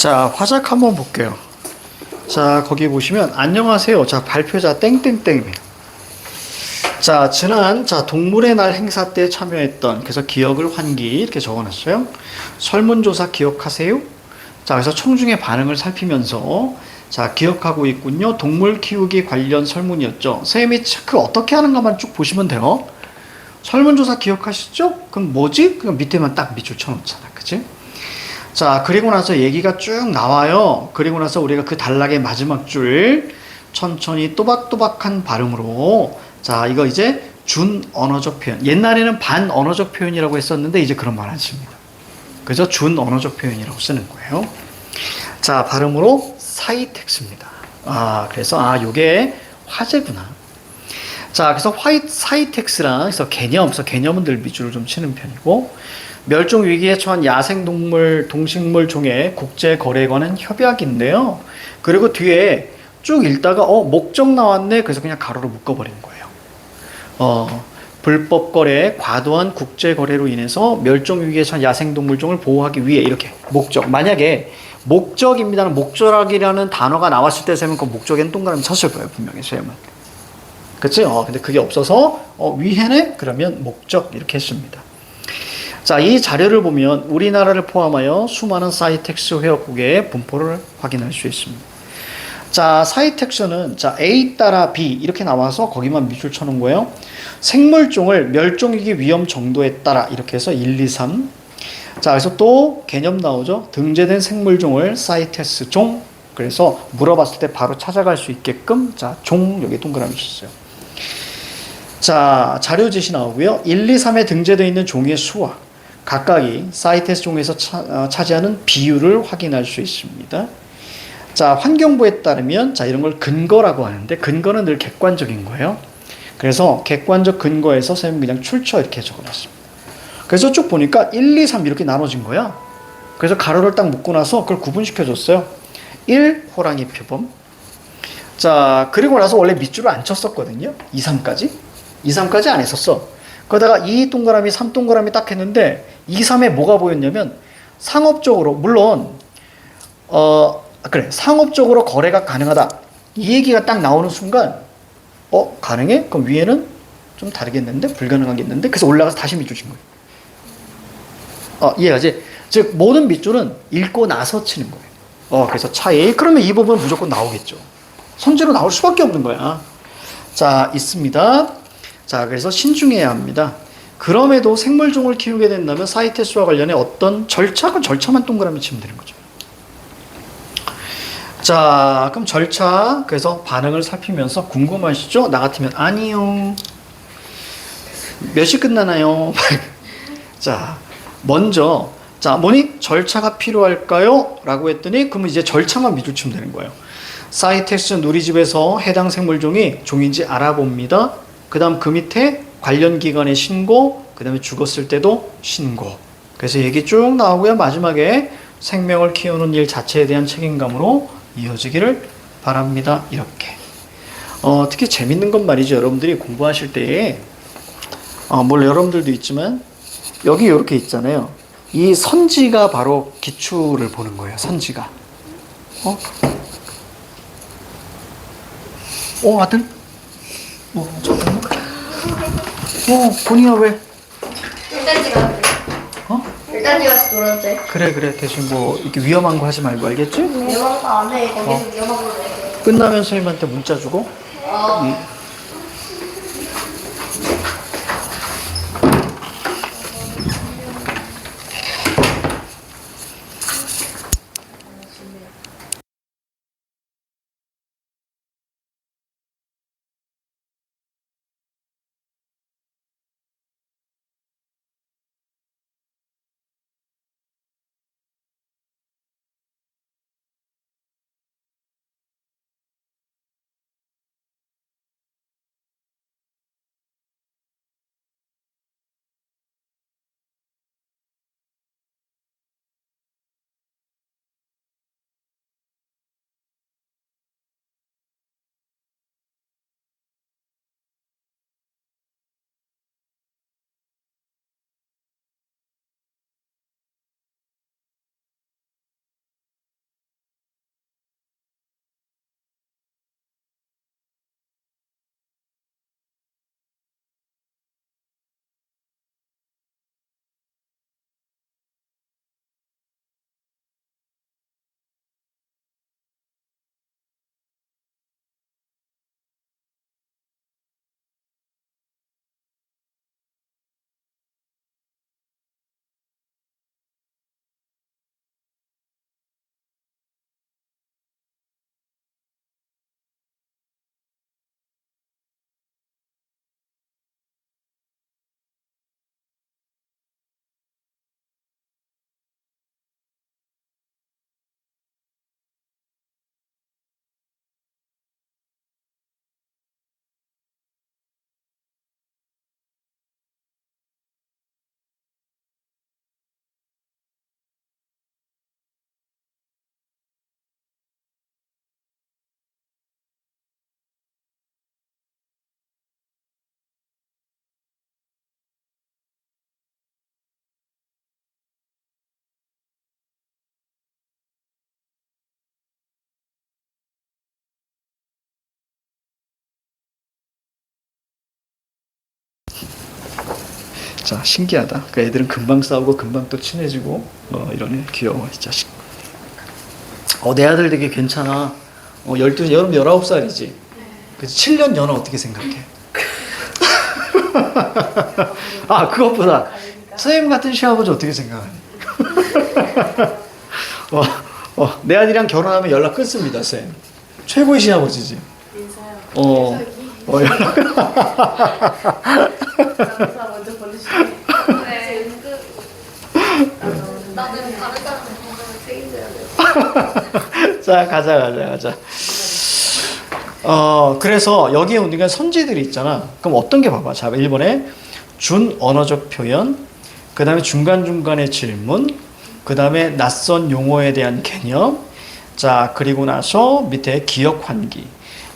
자, 화작 한번 볼게요. 자, 거기 보시면 안녕하세요. 자, 발표자 땡땡땡입니다. 자, 지난 동물의 날 행사 때 참여했던, 그래서 기억을 환기 이렇게 적어놨어요. 설문조사 기억하세요? 자, 그래서 청중의 반응을 살피면서 자, 기억하고 있군요. 동물 키우기 관련 설문이었죠. 선생님이 체크 어떻게 하는가만 쭉 보시면 돼요. 설문조사 기억하시죠? 그럼 뭐지? 그럼 밑에만 딱 밑줄 쳐놓잖아. 그치? 자, 그리고 나서 얘기가 쭉 나와요. 그리고 나서 우리가 그 단락의 마지막 줄 천천히 또박또박한 발음으로 자, 이거 이제 준언어적 표현. 옛날에는 반언어적 표현이라고 했었는데 이제 그런 말 안 씁니다. 그래서 준언어적 표현이라고 쓰는 거예요. 자, 발음으로 사이텍스입니다. 그래서 요게 화제구나. 자, 그래서 사이텍스랑 그래서 그래서 개념은 늘 밑줄을 좀 치는 편이고, 멸종 위기에 처한 야생동물, 동식물 종의 국제거래관은 협약인데요. 그리고 뒤에 쭉 읽다가 목적 나왔네. 그래서 그냥 가로로 묶어버린 거예요. 불법 거래, 과도한 국제 거래로 인해서 멸종 위기에 처한 야생동물종을 보호하기 위해 이렇게 목적. 만약에 목적입니다는 목적이라는 단어가 나왔을 때 쌤은 그 목적에는 동그라미 쳤을 거예요, 분명히 쌤은. 그치? 근데 그게 없어서 위해네? 그러면 목적 이렇게 했습니다. 자, 이 자료를 보면 우리나라를 포함하여 수많은 사이텍스 회원국의 분포를 확인할 수 있습니다. 자, 사이텍스는 자, A 따라 B 이렇게 나와서 거기만 밑줄 쳐놓은 거예요. 생물종을 멸종위기 위험 정도에 따라 이렇게 해서 1, 2, 3. 자, 그래서 또 개념 나오죠. 등재된 생물종을 사이텍스 종. 그래서 물어봤을 때 바로 찾아갈 수 있게끔 자, 종 여기 동그라미 쳤어요. 자, 자료 지시 나오고요. 1, 2, 3에 등재되어 있는 종의 수와 각각이 사이텍스 종에서 차지하는 비율을 확인할 수 있습니다. 자, 환경부에 따르면 자, 이런 걸 근거라고 하는데 근거는 늘 객관적인 거예요. 그래서 객관적 근거에서 선생님 그냥 출처 이렇게 적어놨습니다. 그래서 쭉 보니까 1, 2, 3 이렇게 나눠진 거야. 그래서 가로를 딱 묶고 나서 그걸 구분시켜줬어요. 1. 호랑이 표범. 자, 그리고 나서 원래 밑줄을 안 쳤었거든요. 2, 3까지. 2, 3까지 안 했었어. 그러다가 2 동그라미, 3 동그라미 딱 했는데 2, 3에 뭐가 보였냐면 상업적으로 물론 상업적으로 거래가 가능하다. 이 얘기가 딱 나오는 순간 가능해? 그럼 위에는 좀 다르겠는데? 불가능하겠는데? 그래서 올라가서 다시 밑줄 친 거예요. 이해하지? 즉 모든 밑줄은 읽고 나서 치는 거예요. 그래서 차이. 그러면 이 부분은 무조건 나오겠죠. 선제로 나올 수밖에 없는 거야. 자, 있습니다. 자, 그래서 신중해야 합니다. 그럼에도 생물종을 키우게 된다면 사이텍스와 관련해 어떤 절차만 동그라미 치면 되는 거죠. 자, 그럼 절차, 그래서 반응을 살피면서 궁금하시죠? 나 같으면 아니요. 몇 시 끝나나요? 자, 먼저, 뭐니? 절차가 필요할까요? 라고 했더니, 그러면 이제 절차만 밑줄 치면 되는 거예요. 사이텍스 누리집에서 해당 생물종이 종인지 알아봅니다. 그 다음 그 밑에 관련 기관에 신고, 그 다음에 죽었을 때도 신고. 그래서 얘기 쭉 나오고요. 마지막에 생명을 키우는 일 자체에 대한 책임감으로 이어지기를 바랍니다. 이렇게. 특히 재밌는 건 말이죠. 여러분들이 공부하실 때에, 물론 여러분들도 있지만, 여기 이렇게 있잖아요. 이 선지가 바로 기출을 보는 거예요. 선지가. 아들? 잠깐만. 본이야 왜? 일단 찍었대. 일단 찍어서 놀아도 돼. 그래. 대신 이렇게 위험한 거 하지 말고 알겠지? 위험한 거 안 해. 거기서 위험한 거 해. 끝나면 선생님한테 문자 주고. 자, 신기하다. 그 애들은 금방 싸우고 금방 또 친해지고 이러네. 귀여워 이 자식. 내 아들 되게 괜찮아. 12, 여름 19살이지. 그래서 7년 연하 어떻게 생각해? 아, 그것보다 선생님 같은 시아버지 어떻게 생각하니? 내 아들이랑 결혼하면 연락 끊습니다, 선생님. 최고의 시아버지지. 연락. 먼저 보내주세요. 네. 나도 다른 사람들 건강을 책임져야 돼. 자, 가자. 그래서 여기에 우리가 선지들이 있잖아. 그럼 어떤 게 봐봐. 자, 1번에 준 언어적 표현, 그 다음에 중간중간의 질문, 그 다음에 낯선 용어에 대한 개념, 자, 그리고 나서 밑에 기억 환기.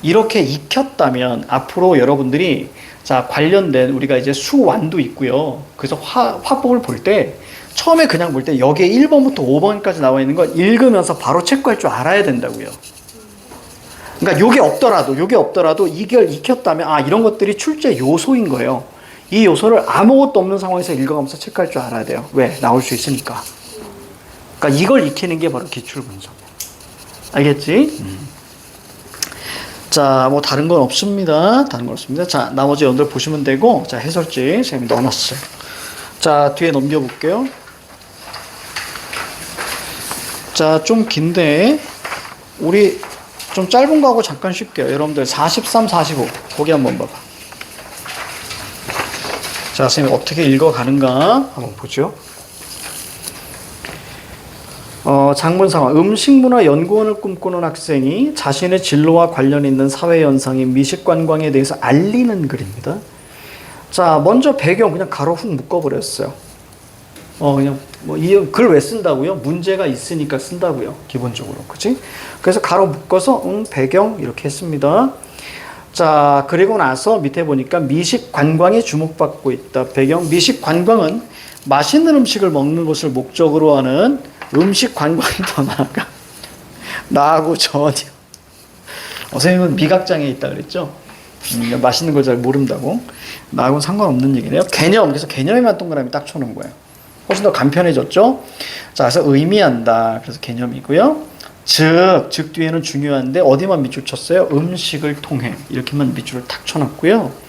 이렇게 익혔다면 앞으로 여러분들이 자, 관련된 우리가 이제 수완도 있고요. 그래서 화법을 볼 때 처음에 그냥 볼 때 여기에 1번부터 5번까지 나와 있는 걸 읽으면서 바로 체크할 줄 알아야 된다고요. 그러니까 요게 없더라도 이걸 익혔다면 이런 것들이 출제 요소인 거예요. 이 요소를 아무것도 없는 상황에서 읽어가면서 체크할 줄 알아야 돼요. 왜? 나올 수 있으니까. 그러니까 이걸 익히는 게 바로 기출 분석이에요. 알겠지? 자, 뭐 다른 건 없습니다. 자, 나머지 여러분들 보시면 되고, 자, 해설지 선생님이 넣어놨어요. 자, 뒤에 넘겨볼게요. 자, 좀 긴데 우리 좀 짧은 거 하고 잠깐 쉴게요. 여러분들 43, 45 거기 한번 봐봐. 자, 선생님 어떻게 읽어가는가 한번 보죠. 장문 상황. 음식문화 연구원을 꿈꾸는 학생이 자신의 진로와 관련 있는 사회 현상인 미식관광에 대해서 알리는 글입니다. 자, 먼저 배경 그냥 가로 훅 묶어버렸어요. 그냥 이 글 왜 쓴다고요? 문제가 있으니까 쓴다고요. 기본적으로, 그렇지? 그래서 가로 묶어서 배경 이렇게 했습니다. 자, 그리고 나서 밑에 보니까 미식 관광에 주목받고 있다. 배경 미식 관광은 맛있는 음식을 먹는 것을 목적으로 하는 음식 관광이 더 나아가 나하고 전혀 선생님은 미각장애 있다 그랬죠? 맛있는 걸 잘 모른다고. 나하고는 상관없는 얘기네요. 개념. 그래서 개념에만 동그라미 딱 쳐놓은 거예요. 훨씬 더 간편해졌죠? 자, 그래서 의미한다. 그래서 개념이고요. 즉 뒤에는 중요한데 어디만 밑줄 쳤어요? 음식을 통해. 이렇게만 밑줄을 탁 쳐놨고요.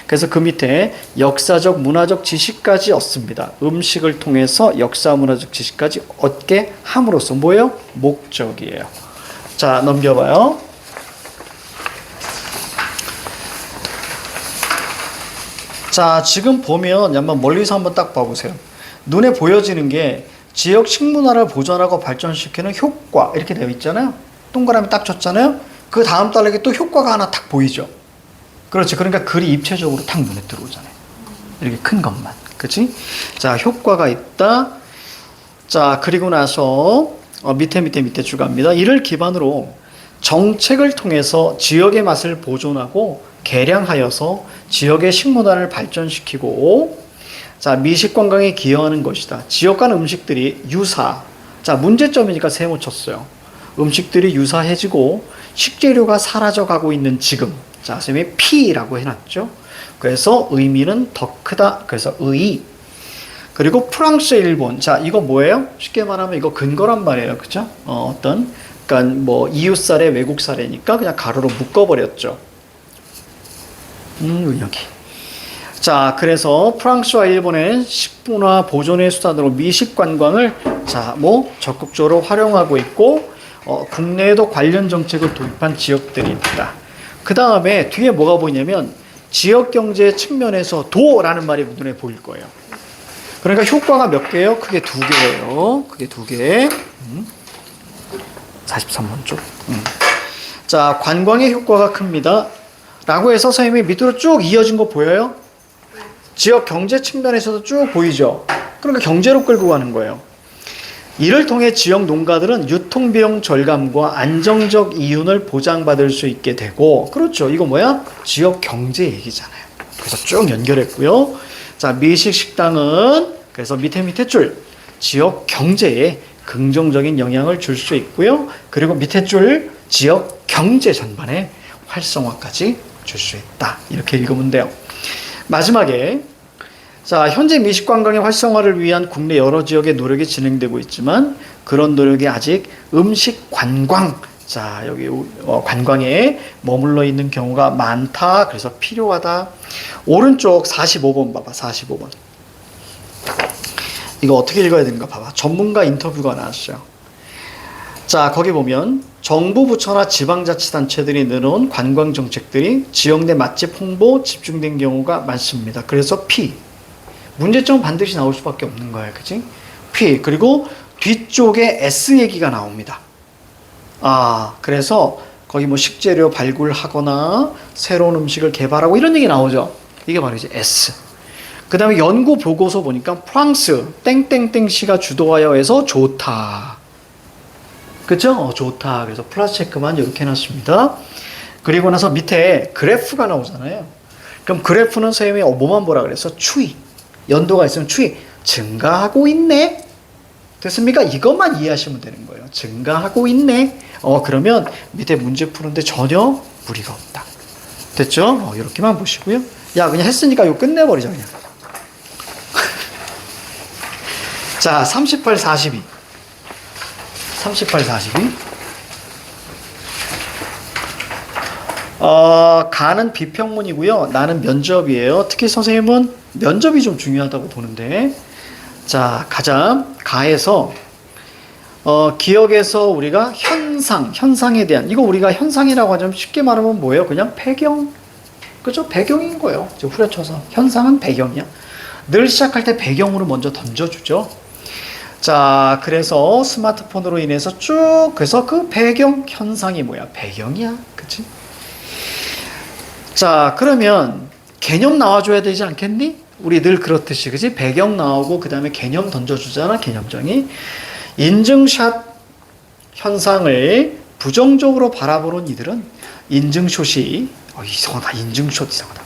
그래서 그 밑에 역사적, 문화적 지식까지 얻습니다. 음식을 통해서 역사, 문화적 지식까지 얻게 함으로써 뭐예요? 목적이에요. 자, 넘겨봐요. 자, 지금 보면 한번 멀리서 한번 딱 봐보세요. 눈에 보여지는 게 지역 식문화를 보존하고 발전시키는 효과 이렇게 되어 있잖아요. 동그라미 딱 쳤잖아요. 그 다음 달락에 또 효과가 하나 딱 보이죠. 그렇지. 그러니까 글이 입체적으로 탁 눈에 들어오잖아요. 이렇게 큰 것만. 그렇지? 자, 효과가 있다. 자, 그리고 나서 밑에 쭉 갑니다. 이를 기반으로 정책을 통해서 지역의 맛을 보존하고 개량하여서 지역의 식문화를 발전시키고 자, 미식 관광에 기여하는 것이다. 지역 간 음식들이 유사. 자, 문제점이니까 세모 쳤어요. 음식들이 유사해지고 식재료가 사라져가고 있는 지금. 자, 선생님이 P라고 해놨죠. 그래서 의미는 더 크다. 그래서 의. 그리고 프랑스, 일본. 자, 이거 뭐예요? 쉽게 말하면 이거 근거란 말이에요. 그죠? 그러니까 뭐 이웃 사례, 외국 사례니까 그냥 가로로 묶어버렸죠. 여기. 자, 그래서 프랑스와 일본의 식문화 보존의 수단으로 미식 관광을 자, 뭐 적극적으로 활용하고 있고 국내에도 관련 정책을 도입한 지역들이 있다. 그 다음에 뒤에 뭐가 보이냐면 지역 경제 측면에서 도라는 말이 눈에 보일 거예요. 그러니까 효과가 몇 개예요? 크게 두 개예요. 크게 두 개. 43번 쪽. 자, 관광의 효과가 큽니다. 라고 해서 선생님이 밑으로 쭉 이어진 거 보여요? 지역 경제 측면에서도 쭉 보이죠? 그러니까 경제로 끌고 가는 거예요. 이를 통해 지역 농가들은 유통비용 절감과 안정적 이윤을 보장받을 수 있게 되고, 그렇죠. 이거 뭐야? 지역 경제 얘기잖아요. 그래서 쭉 연결했고요. 자, 미식 식당은 그래서 밑에 줄 지역 경제에 긍정적인 영향을 줄 수 있고요. 그리고 밑에 줄 지역 경제 전반에 활성화까지 줄 수 있다. 이렇게 읽으면 돼요. 마지막에 자, 현재 미식 관광의 활성화를 위한 국내 여러 지역의 노력이 진행되고 있지만 그런 노력이 아직 음식 관광, 자, 여기 관광에 머물러 있는 경우가 많다. 그래서 필요하다. 오른쪽 45번 봐봐. 45번. 이거 어떻게 읽어야 되는가 봐봐. 전문가 인터뷰가 나왔어요. 자, 거기 보면 정부 부처나 지방자치단체들이 내놓은 관광 정책들이 지역 내 맛집 홍보 집중된 경우가 많습니다. 그래서 P. 문제점은 반드시 나올 수밖에 없는 거예요. 그치? P. 그리고 뒤쪽에 S 얘기가 나옵니다. 아, 그래서 거기 뭐 식재료 발굴하거나 새로운 음식을 개발하고 이런 얘기 나오죠. 이게 바로 이제 S. 그 다음에 연구 보고서 보니까 프랑스 땡땡땡시가 주도하여 해서 좋다. 그쵸? 좋다. 그래서 플러스 체크만 이렇게 해놨습니다. 그리고 나서 밑에 그래프가 나오잖아요. 그럼 그래프는 선생님이 뭐만 보라 그래서 추이. 연도가 있으면 추이. 증가하고 있네. 됐습니까? 이것만 이해하시면 되는 거예요. 증가하고 있네. 그러면 밑에 문제 푸는데 전혀 무리가 없다. 됐죠? 이렇게만 보시고요. 야, 그냥 했으니까 이거 끝내버리자, 그냥. 자, 38, 42. 38, 42. 가는 비평문이고요. 나는 면접이에요. 특히 선생님은 면접이 좀 중요하다고 보는데, 자, 가자. 가에서 기억에서 우리가 현상에 대한, 이거 우리가 현상이라고 하자면 쉽게 말하면 뭐예요? 그냥 배경, 그죠? 배경인 거예요. 후려쳐서 현상은 배경이야. 늘 시작할 때 배경으로 먼저 던져주죠. 자, 그래서 스마트폰으로 인해서 쭉, 그래서 그 배경 현상이 뭐야? 배경이야. 그치? 자, 그러면 개념 나와줘야 되지 않겠니? 우리 늘 그렇듯이, 그치? 배경 나오고, 그 다음에 개념 던져주잖아, 개념정의. 인증샷 현상을 부정적으로 바라보는 이들은 인증샷이, 이상하다, 인증샷 이상하다.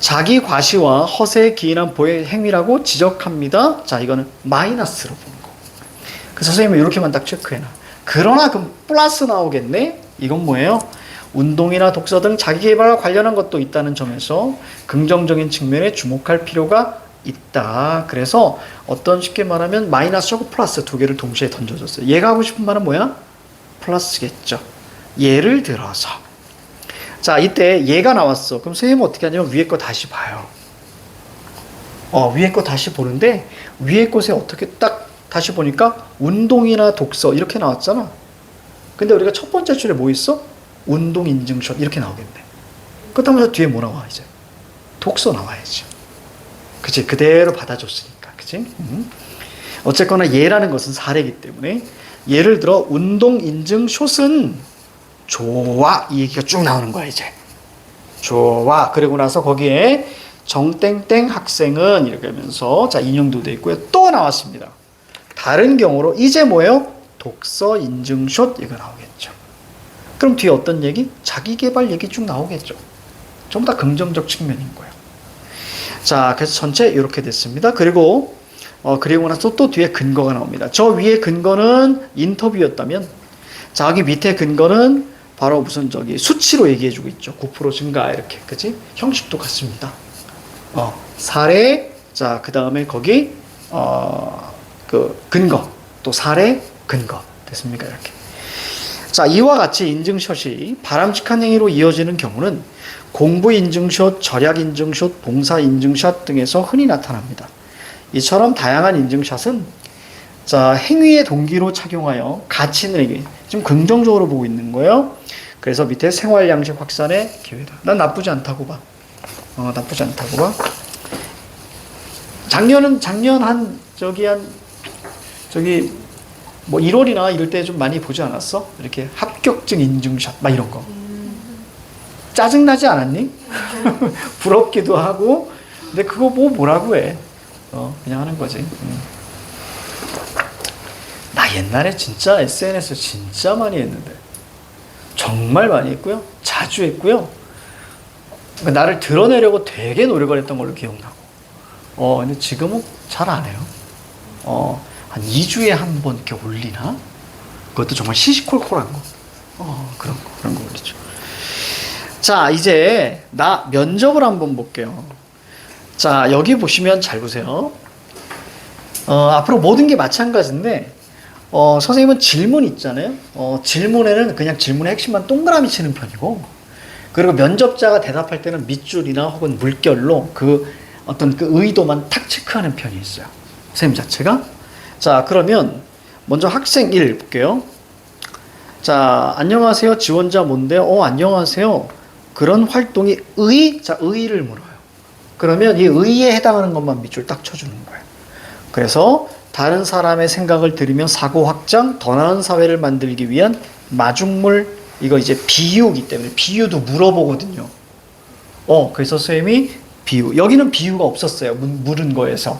자기 과시와 허세에 기인한 보의 행위라고 지적합니다. 자, 이거는 마이너스로 보는 거. 그래서 선생님은 이렇게만 딱 체크해놔. 그러나 그럼 플러스 나오겠네? 이건 뭐예요? 운동이나 독서 등 자기개발과 관련한 것도 있다는 점에서 긍정적인 측면에 주목할 필요가 있다. 그래서 어떤 쉽게 말하면 마이너스하고 플러스 두 개를 동시에 던져줬어요. 얘가 하고 싶은 말은 뭐야? 플러스겠죠. 예를 들어서 자, 이때 얘가 나왔어. 그럼 선생님은 어떻게 하냐면 위에 거 다시 봐요. 위에 거 다시 보는데 위에 것에 어떻게 딱 다시 보니까 운동이나 독서 이렇게 나왔잖아. 근데 우리가 첫 번째 줄에 뭐 있어? 운동 인증샷 이렇게 나오겠네. 그렇다면 뒤에 뭐 나와 이제? 독서 나와야지. 그치? 그대로 받아줬으니까. 그치? 어쨌거나 예라는 것은 사례이기 때문에 예를 들어 운동 인증샷은 좋아 이 얘기가 쭉 나오는 거야 이제. 좋아. 그리고 나서 거기에 정땡땡 학생은 이렇게 하면서 자 인용도 돼 있고요. 또 나왔습니다. 다른 경우로 이제 뭐예요? 독서 인증샷 이거 나오겠죠. 그럼 뒤에 어떤 얘기? 자기개발 얘기 쭉 나오겠죠. 전부 다 긍정적 측면인 거예요. 자, 그래서 전체 이렇게 됐습니다. 그리고 그리고 나서 또 뒤에 근거가 나옵니다. 저 위에 근거는 인터뷰였다면 자, 여기 밑에 근거는 바로 무슨 수치로 얘기해주고 있죠. 9% 증가 이렇게, 그치? 형식도 같습니다. 사례, 자, 그 다음에 거기 그 근거, 또 사례, 근거 됐습니까? 이렇게. 자, 이와 같이 인증샷이 바람직한 행위로 이어지는 경우는 공부 인증샷, 절약 인증샷, 봉사 인증샷 등에서 흔히 나타납니다. 이처럼 다양한 인증샷은 자, 행위의 동기로 착용하여 가치는 얘기, 좀 긍정적으로 보고 있는 거예요. 그래서 밑에 생활 양식 확산의 기회다. 난 나쁘지 않다고 봐. 나쁘지 않다고 봐. 작년 뭐 1월이나 이럴 때 좀 많이 보지 않았어? 이렇게 합격증 인증샷 막 이런 거. 짜증나지 않았니? 부럽기도 하고. 근데 그거 뭐라고 해? 그냥 하는 거지. 나 옛날에 진짜 SNS 진짜 많이 했는데 정말 많이 했고요. 자주 했고요. 그러니까 나를 드러내려고 되게 노력을 했던 걸로 기억나고. 근데 지금은 잘 안 해요. 한 2주에 한 번 이렇게 올리나? 그것도 정말 시시콜콜한 거. 그런 거 올리죠. 자, 이제 나 면접을 한번 볼게요. 자, 여기 보시면 잘 보세요. 앞으로 모든 게 마찬가지인데, 선생님은 질문 있잖아요. 질문에는 그냥 질문의 핵심만 동그라미 치는 편이고, 그리고 면접자가 대답할 때는 밑줄이나 혹은 물결로 그 어떤 그 의도만 탁 체크하는 편이 있어요. 선생님 자체가. 자, 그러면 먼저 학생 1 볼게요. 자, 안녕하세요. 지원자 뭔데요? 안녕하세요. 그런 활동이 자, 의의를 물어요. 그러면 이 의의에 해당하는 것만 밑줄 딱 쳐주는 거예요. 그래서 다른 사람의 생각을 들으며 사고 확장, 더 나은 사회를 만들기 위한 마중물, 이거 이제 비유기 때문에 비유도 물어보거든요. 그래서 선생님이 비유. 여기는 비유가 없었어요. 물은 거에서.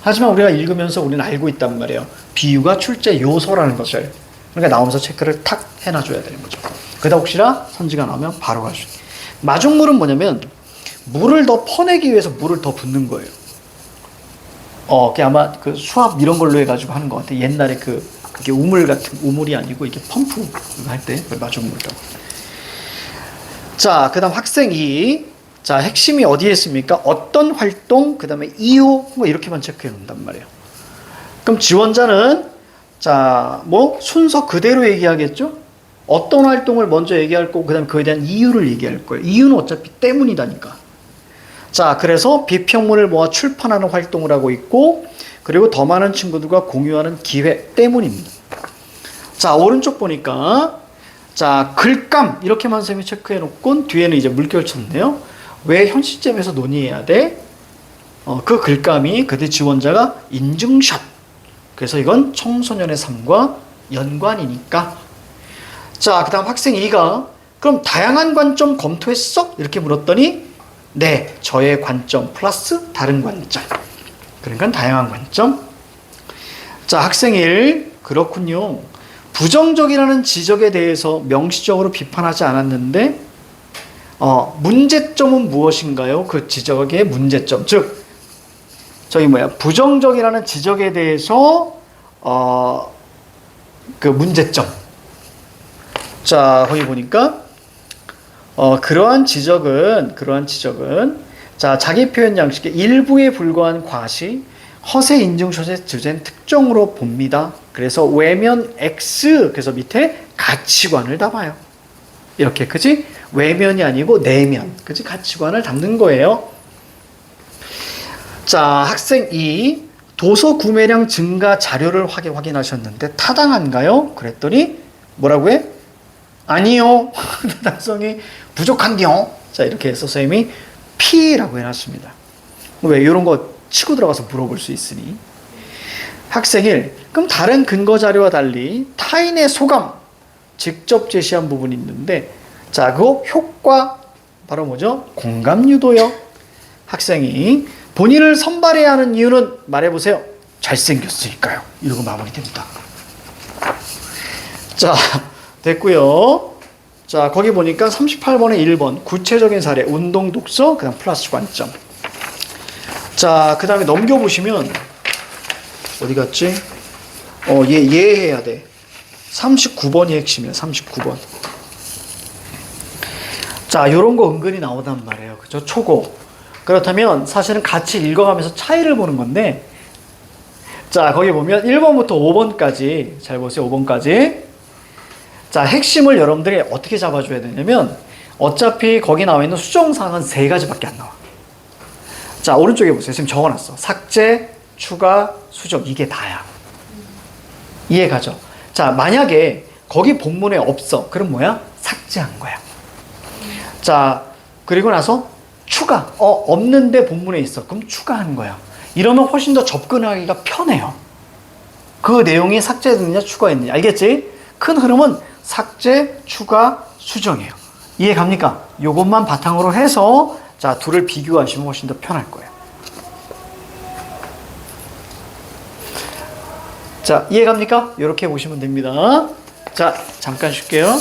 하지만 우리가 읽으면서 우리는 알고 있단 말이에요. 비유가 출제 요소라는 것을. 그러니까 나오면서 체크를 탁 해놔줘야 되는 거죠. 그러다 혹시나 선지가 나오면 바로 갈 수 있어요. 마중물은 뭐냐면 물을 더 퍼내기 위해서 물을 더 붓는 거예요. 그게 아마 그 수압 이런 걸로 해가지고 하는 것 같아요. 옛날에 그게 우물 같은, 우물이 아니고 이게 펌프 할 때 마중물이라고. 자, 그 다음 학생 2. 자, 핵심이 어디에 있습니까? 어떤 활동, 그 다음에 이유, 뭐 이렇게만 체크해 놓는단 말이에요. 그럼 지원자는, 자, 뭐 순서 그대로 얘기하겠죠? 어떤 활동을 먼저 얘기할 거고, 그 다음에 그에 대한 이유를 얘기할 거예요. 이유는 어차피 때문이다니까. 자, 그래서 비평문을 모아 출판하는 활동을 하고 있고, 그리고 더 많은 친구들과 공유하는 기회 때문입니다. 자, 오른쪽 보니까, 자, 글감, 이렇게만 선생님이 체크해 놓고, 뒤에는 이제 물결 쳤네요. 왜 현 시점에서 논의해야 돼? 그 글감이 그때 지원자가 인증샷. 그래서 이건 청소년의 삶과 연관이니까. 자, 그 다음 학생 2가, 그럼 다양한 관점 검토했어? 이렇게 물었더니, 네, 저의 관점 플러스 다른 관점. 그러니까 다양한 관점. 자, 학생 1, 그렇군요. 부정적이라는 지적에 대해서 명시적으로 비판하지 않았는데, 문제점은 무엇인가요? 그 지적의 문제점. 즉, 부정적이라는 지적에 대해서, 그 문제점. 자, 거기 보니까, 그러한 지적은, 자, 자기 표현 양식의 일부에 불과한 과시, 허세 인증 소재 주제는 특정으로 봅니다. 그래서 외면 X, 그래서 밑에 가치관을 담아요. 이렇게, 그지? 외면이 아니고 내면, 그지? 가치관을 담는 거예요. 자, 학생 2, 도서 구매량 증가 자료를 확인하셨는데 타당한가요? 그랬더니 뭐라고 해? 아니요. 타당성이 부족한겨. 자, 이렇게 해서 선생님이 P라고 해놨습니다. 왜? 이런 거 치고 들어가서 물어볼 수 있으니. 학생 1, 그럼 다른 근거 자료와 달리 타인의 소감 직접 제시한 부분이 있는데, 자, 그 효과 바로 뭐죠? 공감 유도요. 학생이 본인을 선발해야 하는 이유는 말해보세요. 잘생겼으니까요. 이러고 마무리됩니다. 자, 됐고요. 자, 거기 보니까 38번에 1번 구체적인 사례, 운동 독서, 그 다음 플러스 관점. 자, 그 다음에 넘겨보시면 어디 갔지? 얘 해야 돼. 39번이 핵심이야. 39번. 자, 요런 거 은근히 나오단 말이에요. 그죠? 초고. 그렇다면 사실은 같이 읽어가면서 차이를 보는 건데, 자, 거기 보면 1번부터 5번까지, 잘 보세요. 5번까지. 자, 핵심을 여러분들이 어떻게 잡아줘야 되냐면, 어차피 거기 나와 있는 수정사항은 3가지밖에 안 나와. 자, 오른쪽에 보세요. 지금 적어놨어. 삭제, 추가, 수정. 이게 다야. 이해가죠? 자, 만약에 거기 본문에 없어. 그럼 뭐야? 삭제한 거야. 자, 그리고 나서 추가. 없는데 본문에 있어. 그럼 추가한 거야. 이러면 훨씬 더 접근하기가 편해요. 그 내용이 삭제됐느냐, 추가했느냐. 알겠지? 큰 흐름은 삭제, 추가, 수정이에요. 이해 갑니까? 요것만 바탕으로 해서, 자, 둘을 비교하시면 훨씬 더 편할 거예요. 자, 이해 갑니까? 이렇게 보시면 됩니다. 자, 잠깐 쉴게요.